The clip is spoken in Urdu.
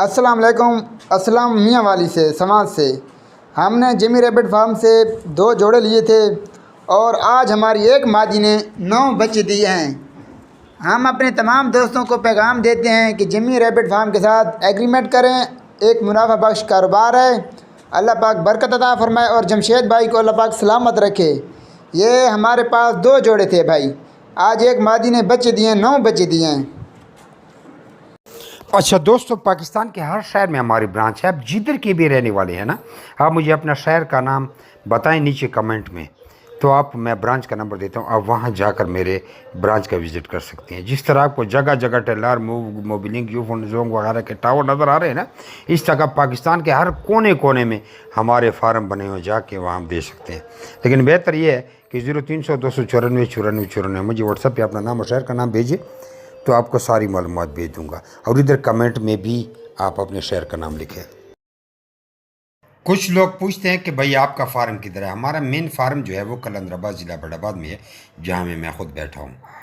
السلام علیکم. اسلام میاں والی سے سماج سے ہم نے جیمی ریبٹ فارم سے 2 جوڑے لیے تھے اور آج ہماری ایک مادی نے 9 بچے دیے ہیں. ہم اپنے تمام دوستوں کو پیغام دیتے ہیں کہ جیمی ریبٹ فارم کے ساتھ ایگریمنٹ کریں. ایک منافع بخش کاروبار ہے. اللہ پاک برکت عطا فرمائے اور جمشید بھائی کو اللہ پاک سلامت رکھے. یہ ہمارے پاس 2 جوڑے تھے بھائی. آج ایک مادی نے بچے دیے ہیں، 9 بچے دیے ہیں. اچھا دوستو، پاکستان کے ہر شہر میں ہماری برانچ ہے. آپ جدھر کے بھی رہنے والے ہیں نا، آپ مجھے اپنا شہر کا نام بتائیں نیچے کمنٹ میں، تو میں برانچ کا نمبر دیتا ہوں. آپ وہاں جا کر میرے برانچ کا وزٹ کر سکتے ہیں. جس طرح آپ کو جگہ جگہ Telenor Mobilink Ufone Zong وغیرہ کے ٹاور نظر آ رہے ہیں نا، اس طرح پاکستان کے ہر کونے کونے میں ہمارے فارم بنے ہوئے، جا کے وہاں دے سکتے ہیں. لیکن بہتر یہ ہے کہ 0300 294 94 94 مجھے واٹس ایپ پہ اپنا نام اور شہر کا نام بھیجیے، تو آپ کو ساری معلومات بھیج دوں گا. اور ادھر کمنٹ میں بھی آپ اپنے شہر کا نام لکھیں. کچھ لوگ پوچھتے ہیں کہ بھائی آپ کا فارم کدھر ہے. ہمارا مین فارم جو ہے وہ قلندر آباد ضلع بڑھ آباد میں ہے، جہاں میں خود بیٹھا ہوں.